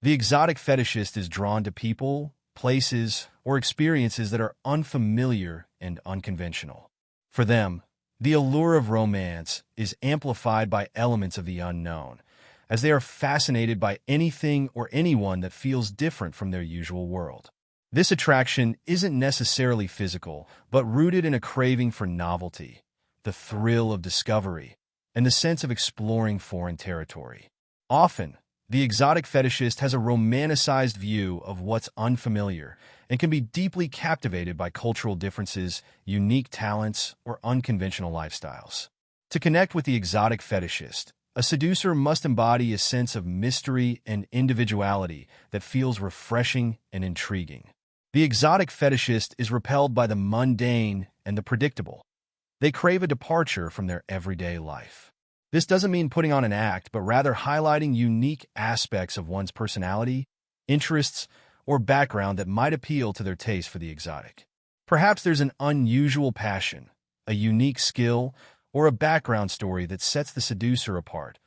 The exotic fetishist is drawn to people, places, or experiences that are unfamiliar and unconventional. For them, the allure of romance is amplified by elements of the unknown, as they are fascinated by anything or anyone that feels different from their usual world. This attraction isn't necessarily physical, but rooted in a craving for novelty, the thrill of discovery, and the sense of exploring foreign territory. Often, the exotic fetishist has a romanticized view of what's unfamiliar and can be deeply captivated by cultural differences, unique talents, or unconventional lifestyles. To connect with the exotic fetishist, a seducer must embody a sense of mystery and individuality that feels refreshing and intriguing. The exotic fetishist is repelled by the mundane and the predictable. They crave a departure from their everyday life. This doesn't mean putting on an act, but rather highlighting unique aspects of one's personality, interests, or background that might appeal to their taste for the exotic. Perhaps there's an unusual passion, a unique skill, or a background story that sets the seducer apart,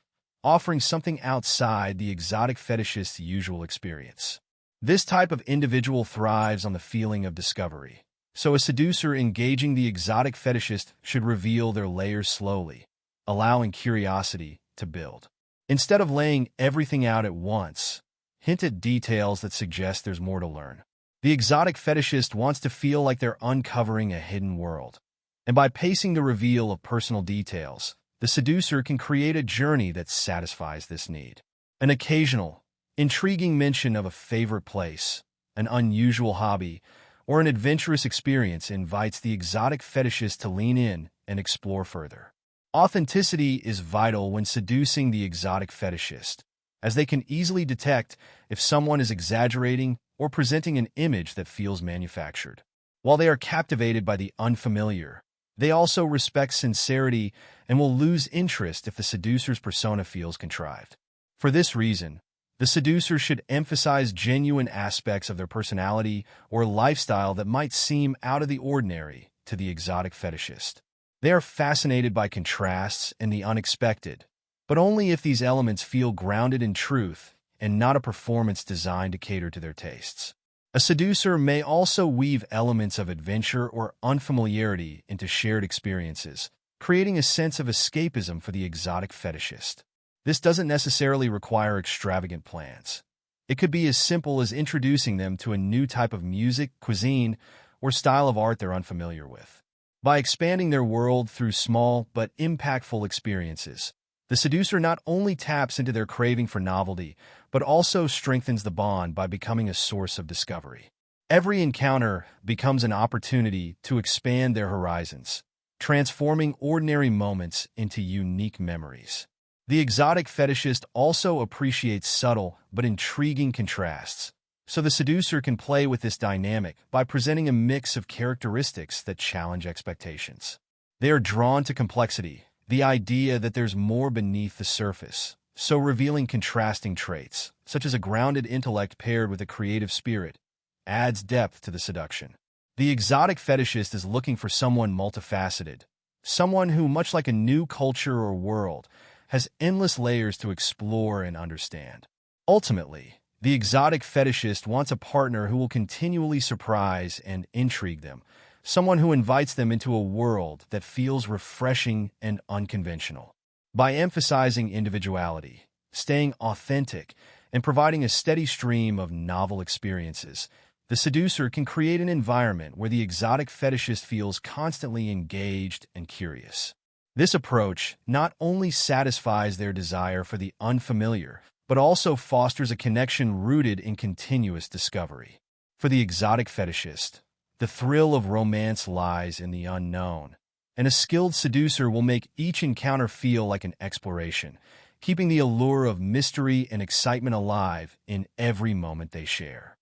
offering something outside the exotic fetishist's usual experience. This type of individual thrives on the feeling of discovery, so a seducer engaging the exotic fetishist should reveal their layers slowly, allowing curiosity to build. Instead of laying everything out at once, hint at details that suggest there's more to learn. The exotic fetishist wants to feel like they're uncovering a hidden world, and by pacing the reveal of personal details, the seducer can create a journey that satisfies this need. An occasional, intriguing mention of a favorite place, an unusual hobby, or an adventurous experience invites the exotic fetishist to lean in and explore further. Authenticity is vital when seducing the exotic fetishist, as they can easily detect if someone is exaggerating or presenting an image that feels manufactured. While they are captivated by the unfamiliar, they also respect sincerity and will lose interest if the seducer's persona feels contrived. For this reason, the seducer should emphasize genuine aspects of their personality or lifestyle that might seem out of the ordinary to the exotic fetishist. They are fascinated by contrasts and the unexpected, but only if these elements feel grounded in truth and not a performance designed to cater to their tastes. A seducer may also weave elements of adventure or unfamiliarity into shared experiences, creating a sense of escapism for the exotic fetishist. This doesn't necessarily require extravagant plans. It could be as simple as introducing them to a new type of music, cuisine, or style of art they're unfamiliar with. By expanding their world through small but impactful experiences, the seducer not only taps into their craving for novelty, but also strengthens the bond by becoming a source of discovery. Every encounter becomes an opportunity to expand their horizons, transforming ordinary moments into unique memories. The exotic fetishist also appreciates subtle but intriguing contrasts, so the seducer can play with this dynamic by presenting a mix of characteristics that challenge expectations. They are drawn to complexity, the idea that there's more beneath the surface, so revealing contrasting traits, such as a grounded intellect paired with a creative spirit, adds depth to the seduction. The exotic fetishist is looking for someone multifaceted, someone who, much like a new culture or world, has endless layers to explore and understand. Ultimately, the exotic fetishist wants a partner who will continually surprise and intrigue them, someone who invites them into a world that feels refreshing and unconventional. By emphasizing individuality, staying authentic, and providing a steady stream of novel experiences, the seducer can create an environment where the exotic fetishist feels constantly engaged and curious. This approach not only satisfies their desire for the unfamiliar, but also fosters a connection rooted in continuous discovery. For the exotic fetishist, the thrill of romance lies in the unknown, and a skilled seducer will make each encounter feel like an exploration, keeping the allure of mystery and excitement alive in every moment they share.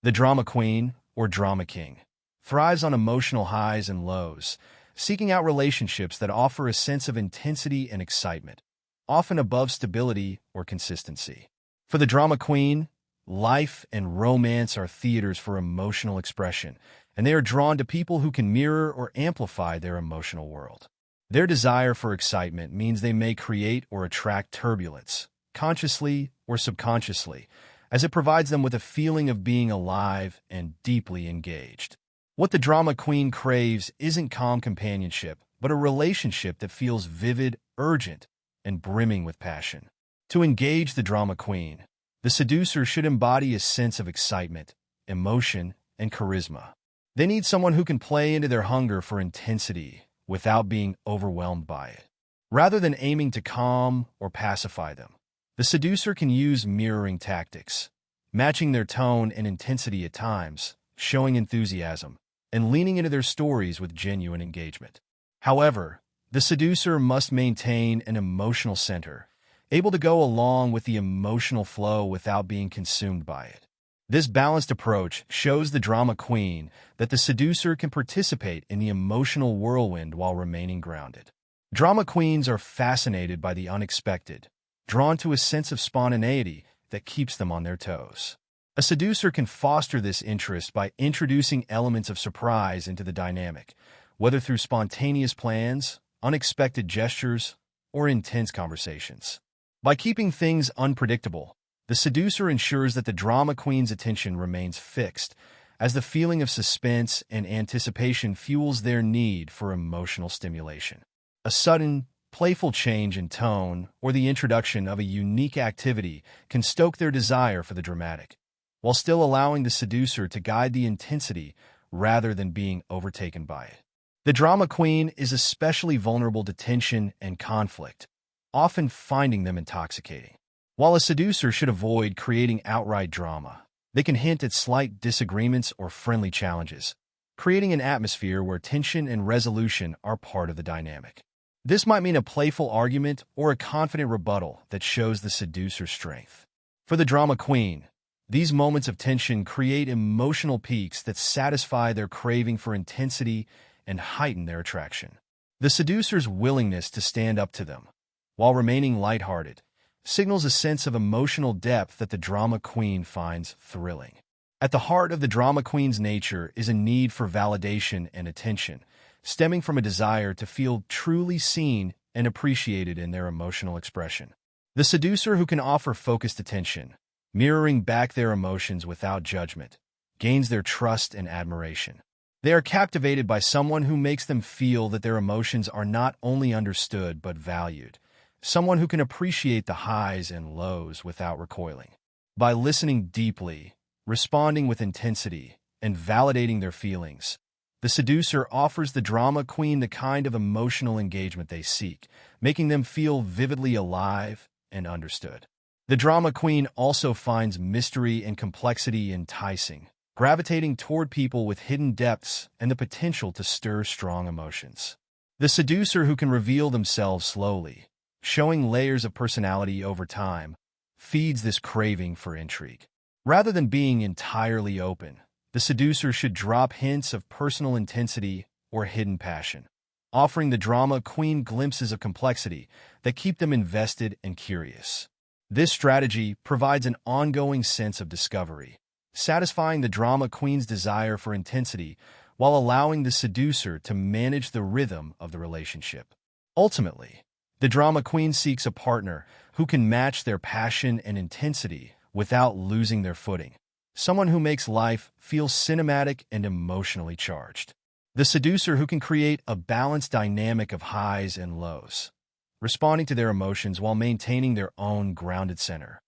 The drama queen, or drama king, thrives on emotional highs and lows, seeking out relationships that offer a sense of intensity and excitement, often above stability or consistency. For the drama queen, life and romance are theaters for emotional expression, and they are drawn to people who can mirror or amplify their emotional world. Their desire for excitement means they may create or attract turbulence, consciously or subconsciously, as it provides them with a feeling of being alive and deeply engaged. What the drama queen craves isn't calm companionship, but a relationship that feels vivid, urgent, and brimming with passion. To engage the drama queen, the seducer should embody a sense of excitement, emotion, and charisma. They need someone who can play into their hunger for intensity without being overwhelmed by it. Rather than aiming to calm or pacify them, the seducer can use mirroring tactics, matching their tone and intensity at times, showing enthusiasm, and leaning into their stories with genuine engagement. However, the seducer must maintain an emotional center, able to go along with the emotional flow without being consumed by it. This balanced approach shows the drama queen that the seducer can participate in the emotional whirlwind while remaining grounded. Drama queens are fascinated by the unexpected, drawn to a sense of spontaneity that keeps them on their toes. A seducer can foster this interest by introducing elements of surprise into the dynamic, whether through spontaneous plans, unexpected gestures, or intense conversations. By keeping things unpredictable, the seducer ensures that the drama queen's attention remains fixed, as the feeling of suspense and anticipation fuels their need for emotional stimulation. A sudden, playful change in tone or the introduction of a unique activity can stoke their desire for the dramatic, while still allowing the seducer to guide the intensity rather than being overtaken by it. The drama queen is especially vulnerable to tension and conflict, often finding them intoxicating. While a seducer should avoid creating outright drama, they can hint at slight disagreements or friendly challenges, creating an atmosphere where tension and resolution are part of the dynamic. This might mean a playful argument or a confident rebuttal that shows the seducer's strength. For the drama queen, these moments of tension create emotional peaks that satisfy their craving for intensity and heighten their attraction. The seducer's willingness to stand up to them, while remaining lighthearted, signals a sense of emotional depth that the drama queen finds thrilling. At the heart of the drama queen's nature is a need for validation and attention, stemming from a desire to feel truly seen and appreciated in their emotional expression. The seducer who can offer focused attention, mirroring back their emotions without judgment, gains their trust and admiration. They are captivated by someone who makes them feel that their emotions are not only understood but valued, someone who can appreciate the highs and lows without recoiling. By listening deeply, responding with intensity, and validating their feelings, the seducer offers the drama queen the kind of emotional engagement they seek, making them feel vividly alive and understood. The drama queen also finds mystery and complexity enticing, gravitating toward people with hidden depths and the potential to stir strong emotions. The seducer who can reveal themselves slowly, showing layers of personality over time, feeds this craving for intrigue. Rather than being entirely open, the seducer should drop hints of personal intensity or hidden passion, offering the drama queen glimpses of complexity that keep them invested and curious. This strategy provides an ongoing sense of discovery, satisfying the drama queen's desire for intensity while allowing the seducer to manage the rhythm of the relationship. Ultimately, the drama queen seeks a partner who can match their passion and intensity without losing their footing, someone who makes life feel cinematic and emotionally charged. The seducer who can create a balanced dynamic of highs and lows, responding to their emotions while maintaining their own grounded center,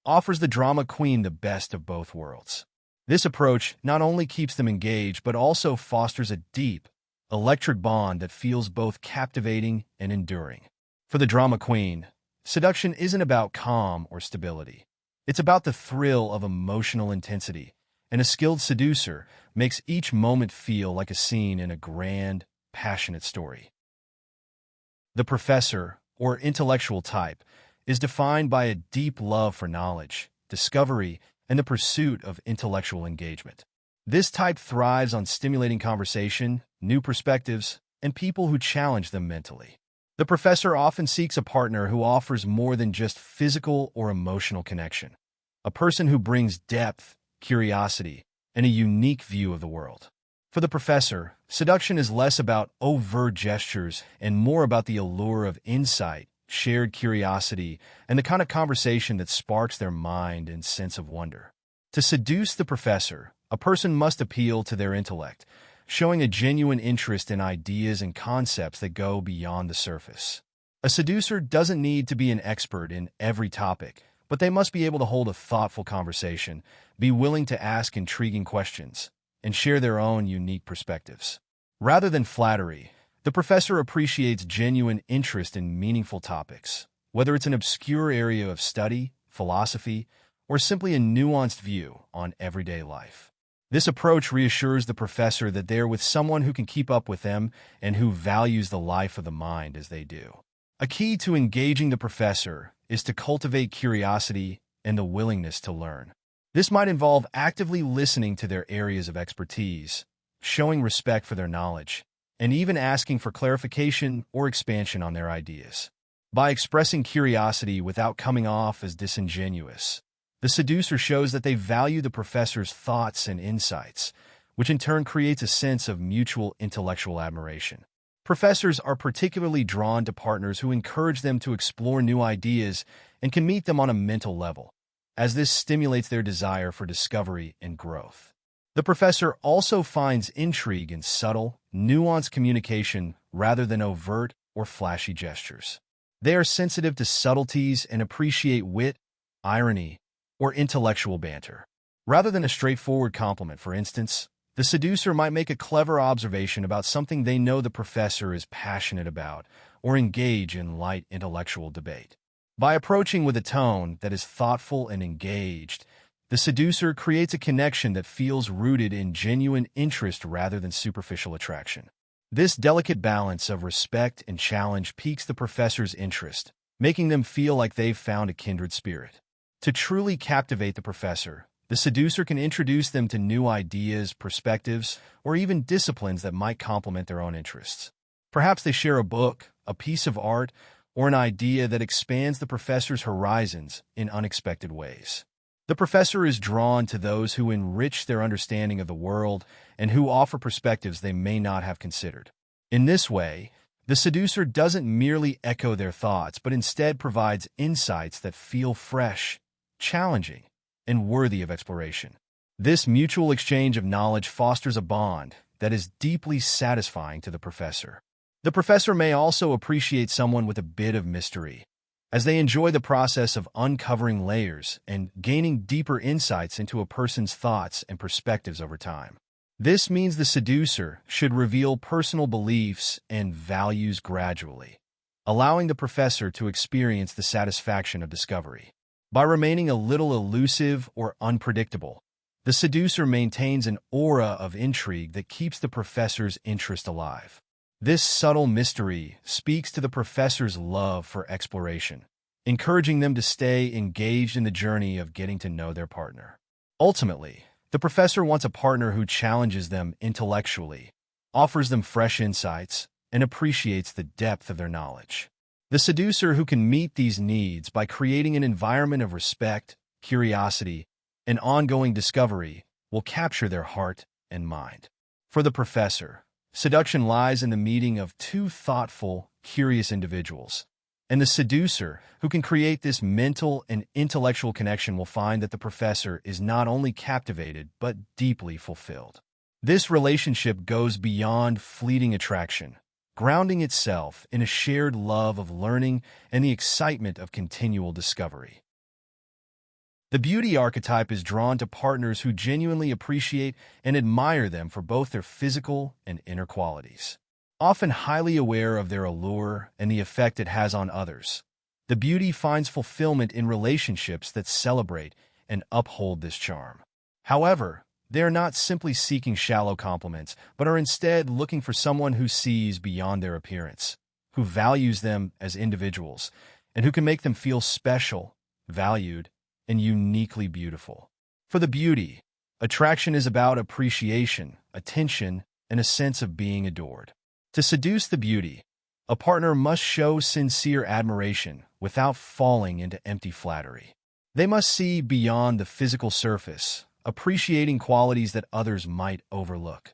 offers the drama queen the best of both worlds. This approach not only keeps them engaged but also fosters a deep, electric bond that feels both captivating and enduring. For the drama queen, seduction isn't about calm or stability. It's about the thrill of emotional intensity, and a skilled seducer makes each moment feel like a scene in a grand, passionate story. The professor, or intellectual type, is defined by a deep love for knowledge, discovery, and the pursuit of intellectual engagement. This type thrives on stimulating conversation, new perspectives, and people who challenge them mentally. The professor often seeks a partner who offers more than just physical or emotional connection, a person who brings depth, curiosity, and a unique view of the world. For the professor, seduction is less about overt gestures and more about the allure of insight shared curiosity, and the kind of conversation that sparks their mind and sense of wonder. To seduce the professor, a person must appeal to their intellect, showing a genuine interest in ideas and concepts that go beyond the surface. A seducer doesn't need to be an expert in every topic, but they must be able to hold a thoughtful conversation, be willing to ask intriguing questions, and share their own unique perspectives. Rather than flattery, the professor appreciates genuine interest in meaningful topics, whether it's an obscure area of study, philosophy, or simply a nuanced view on everyday life. This approach reassures the professor that they're with someone who can keep up with them and who values the life of the mind as they do. A key to engaging the professor is to cultivate curiosity and the willingness to learn. This might involve actively listening to their areas of expertise, showing respect for their knowledge, and even asking for clarification or expansion on their ideas. By expressing curiosity without coming off as disingenuous, the seducer shows that they value the professor's thoughts and insights, which in turn creates a sense of mutual intellectual admiration. Professors are particularly drawn to partners who encourage them to explore new ideas and can meet them on a mental level, as this stimulates their desire for discovery and growth. The professor also finds intrigue in subtle, nuanced communication rather than overt or flashy gestures. They are sensitive to subtleties and appreciate wit, irony, or intellectual banter. Rather than a straightforward compliment, for instance, the seducer might make a clever observation about something they know the professor is passionate about, or engage in light intellectual debate. By approaching with a tone that is thoughtful and engaged, the seducer creates a connection that feels rooted in genuine interest rather than superficial attraction. This delicate balance of respect and challenge piques the professor's interest, making them feel like they've found a kindred spirit. To truly captivate the professor, the seducer can introduce them to new ideas, perspectives, or even disciplines that might complement their own interests. Perhaps they share a book, a piece of art, or an idea that expands the professor's horizons in unexpected ways. The professor is drawn to those who enrich their understanding of the world and who offer perspectives they may not have considered. In this way, the seducer doesn't merely echo their thoughts, but instead provides insights that feel fresh, challenging, and worthy of exploration. This mutual exchange of knowledge fosters a bond that is deeply satisfying to the professor. The professor may also appreciate someone with a bit of mystery, as they enjoy the process of uncovering layers and gaining deeper insights into a person's thoughts and perspectives over time. This means the seducer should reveal personal beliefs and values gradually, allowing the professor to experience the satisfaction of discovery. By remaining a little elusive or unpredictable, the seducer maintains an aura of intrigue that keeps the professor's interest alive. This subtle mystery speaks to the professor's love for exploration, encouraging them to stay engaged in the journey of getting to know their partner. Ultimately, the professor wants a partner who challenges them intellectually, offers them fresh insights, and appreciates the depth of their knowledge. The seducer who can meet these needs by creating an environment of respect, curiosity, and ongoing discovery will capture their heart and mind. For the professor, seduction lies in the meeting of two thoughtful, curious individuals. And the seducer, who can create this mental and intellectual connection, will find that the professor is not only captivated, but deeply fulfilled. This relationship goes beyond fleeting attraction, grounding itself in a shared love of learning and the excitement of continual discovery. The beauty archetype is drawn to partners who genuinely appreciate and admire them for both their physical and inner qualities. Often highly aware of their allure and the effect it has on others, the beauty finds fulfillment in relationships that celebrate and uphold this charm. However, they are not simply seeking shallow compliments, but are instead looking for someone who sees beyond their appearance, who values them as individuals, and who can make them feel special, valued, and uniquely beautiful. For the beauty, attraction is about appreciation, attention, and a sense of being adored. To seduce the beauty, a partner must show sincere admiration without falling into empty flattery. They must see beyond the physical surface, appreciating qualities that others might overlook.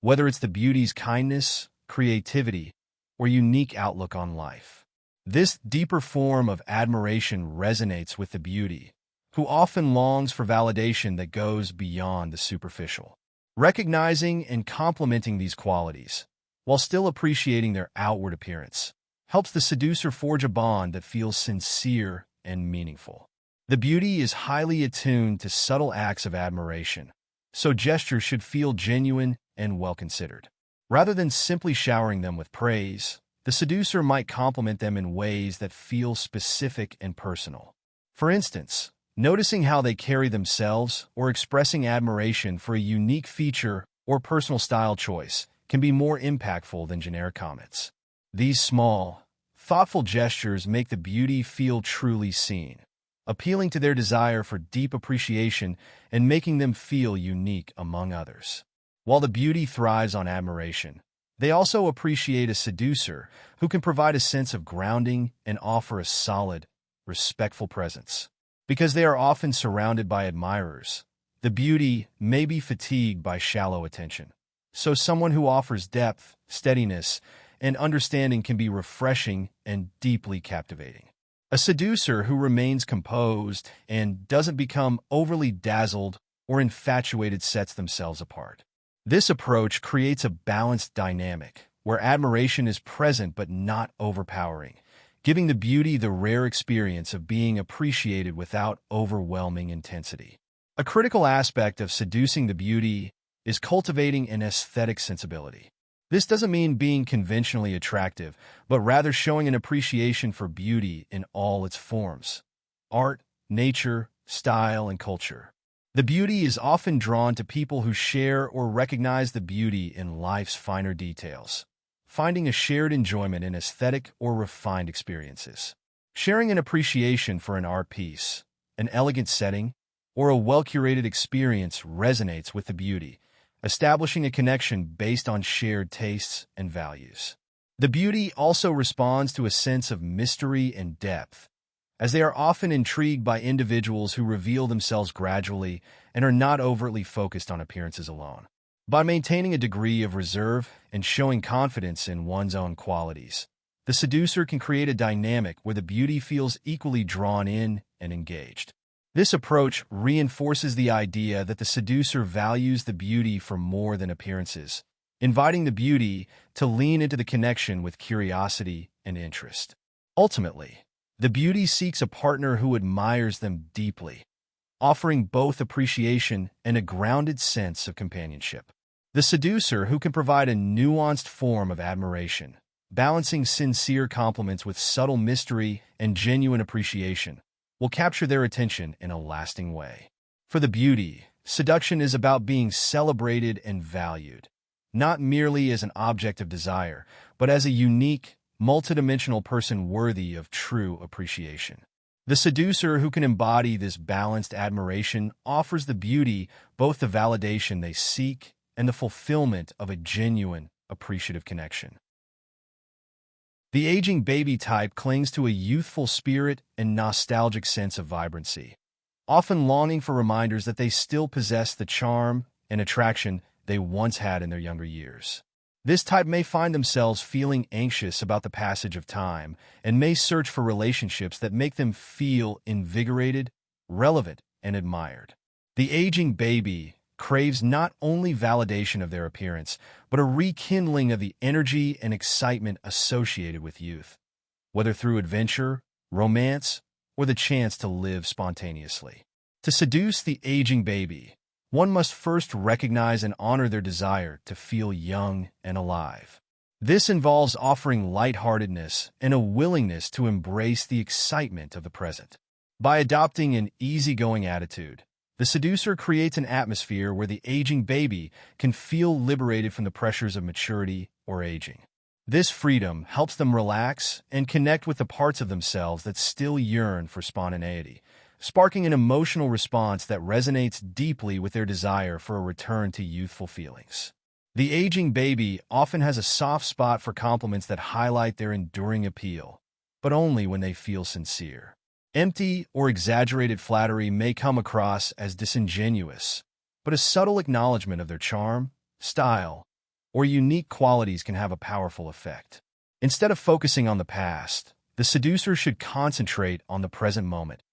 Whether it's the beauty's kindness, creativity, or unique outlook on life. This deeper form of admiration resonates with the beauty, who often longs for validation that goes beyond the superficial. Recognizing and complimenting these qualities, while still appreciating their outward appearance, helps the seducer forge a bond that feels sincere and meaningful. The beauty is highly attuned to subtle acts of admiration, so gestures should feel genuine and well-considered. Rather than simply showering them with praise, the seducer might compliment them in ways that feel specific and personal. For instance, noticing how they carry themselves or expressing admiration for a unique feature or personal style choice can be more impactful than generic comments. These small, thoughtful gestures make the beauty feel truly seen, appealing to their desire for deep appreciation and making them feel unique among others. While the beauty thrives on admiration, they also appreciate a seducer who can provide a sense of grounding and offer a solid, respectful presence. Because they are often surrounded by admirers, the beauty may be fatigued by shallow attention. So someone who offers depth, steadiness, and understanding can be refreshing and deeply captivating. A seducer who remains composed and doesn't become overly dazzled or infatuated sets themselves apart. This approach creates a balanced dynamic where admiration is present but not overpowering, giving the beauty the rare experience of being appreciated without overwhelming intensity. A critical aspect of seducing the beauty is cultivating an aesthetic sensibility. This doesn't mean being conventionally attractive, but rather showing an appreciation for beauty in all its forms: art, nature, style, and culture. The beauty is often drawn to people who share or recognize the beauty in life's finer details, finding a shared enjoyment in aesthetic or refined experiences. Sharing an appreciation for an art piece, an elegant setting, or a well-curated experience resonates with the beauty, establishing a connection based on shared tastes and values. The beauty also responds to a sense of mystery and depth, as they are often intrigued by individuals who reveal themselves gradually and are not overtly focused on appearances alone. By maintaining a degree of reserve and showing confidence in one's own qualities, the seducer can create a dynamic where the beauty feels equally drawn in and engaged. This approach reinforces the idea that the seducer values the beauty for more than appearances, inviting the beauty to lean into the connection with curiosity and interest. Ultimately, the beauty seeks a partner who admires them deeply, offering both appreciation and a grounded sense of companionship. The seducer who can provide a nuanced form of admiration, balancing sincere compliments with subtle mystery and genuine appreciation, will capture their attention in a lasting way. For the beauty, seduction is about being celebrated and valued, not merely as an object of desire, but as a unique, multidimensional person worthy of true appreciation. The seducer who can embody this balanced admiration offers the beauty both the validation they seek and the fulfillment of a genuine, appreciative connection. The aging baby type clings to a youthful spirit and nostalgic sense of vibrancy, often longing for reminders that they still possess the charm and attraction they once had in their younger years. This type may find themselves feeling anxious about the passage of time and may search for relationships that make them feel invigorated, relevant, and admired. The aging baby craves not only validation of their appearance, but a rekindling of the energy and excitement associated with youth, whether through adventure, romance, or the chance to live spontaneously. To seduce the aging baby, one must first recognize and honor their desire to feel young and alive. This involves offering lightheartedness and a willingness to embrace the excitement of the present. By adopting an easygoing attitude, the seducer creates an atmosphere where the aging baby can feel liberated from the pressures of maturity or aging. This freedom helps them relax and connect with the parts of themselves that still yearn for spontaneity, sparking an emotional response that resonates deeply with their desire for a return to youthful feelings. The aging baby often has a soft spot for compliments that highlight their enduring appeal, but only when they feel sincere. Empty or exaggerated flattery may come across as disingenuous, but a subtle acknowledgement of their charm, style, or unique qualities can have a powerful effect. Instead of focusing on the past, the seducer should concentrate on the present moment,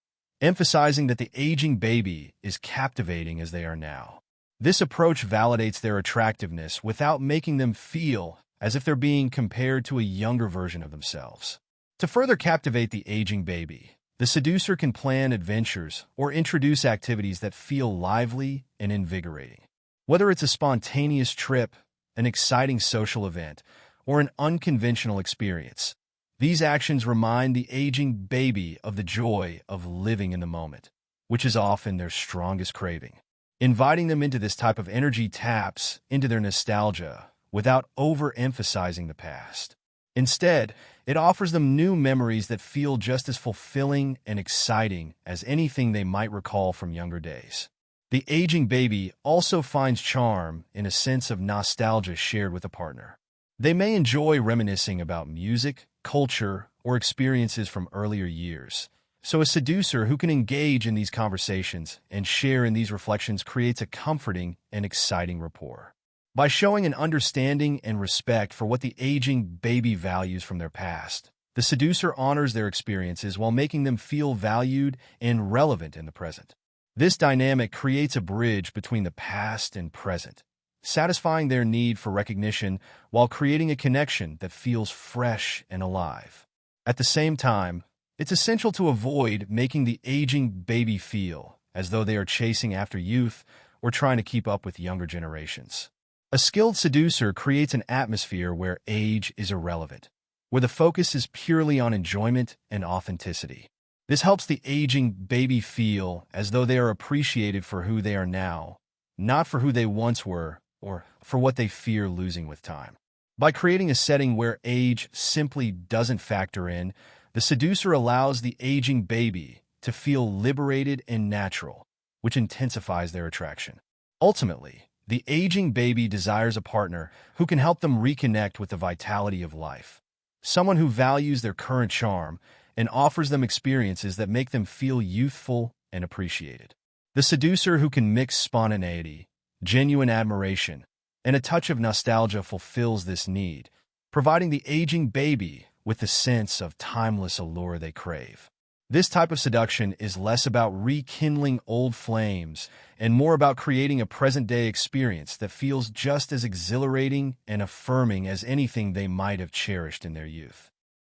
emphasizing that the aging baby is captivating as they are now. This approach validates their attractiveness without making them feel as if they're being compared to a younger version of themselves. To further captivate the aging baby, the seducer can plan adventures or introduce activities that feel lively and invigorating. Whether it's a spontaneous trip, an exciting social event, or an unconventional experience, these actions remind the aging baby of the joy of living in the moment, which is often their strongest craving. Inviting them into this type of energy taps into their nostalgia without overemphasizing the past. Instead, it offers them new memories that feel just as fulfilling and exciting as anything they might recall from younger days. The aging baby also finds charm in a sense of nostalgia shared with a partner. They may enjoy reminiscing about music, culture, or experiences from earlier years. So a seducer who can engage in these conversations and share in these reflections creates a comforting and exciting rapport. By showing an understanding and respect for what the aging baby values from their past, the seducer honors their experiences while making them feel valued and relevant in the present. This dynamic creates a bridge between the past and present, satisfying their need for recognition while creating a connection that feels fresh and alive. At the same time, it's essential to avoid making the aging baby feel as though they are chasing after youth or trying to keep up with younger generations. A skilled seducer creates an atmosphere where age is irrelevant, where the focus is purely on enjoyment and authenticity. This helps the aging baby feel as though they are appreciated for who they are now, not for who they once were or for what they fear losing with time. By creating a setting where age simply doesn't factor in, the seducer allows the aging baby to feel liberated and natural, which intensifies their attraction. Ultimately, the aging baby desires a partner who can help them reconnect with the vitality of life, someone who values their current charm and offers them experiences that make them feel youthful and appreciated. The seducer who can mix spontaneity, genuine admiration, and a touch of nostalgia fulfills this need, providing the aging baby with the sense of timeless allure they crave. This type of seduction is less about rekindling old flames and more about creating a present-day experience that feels just as exhilarating and affirming as anything they might have cherished in their youth.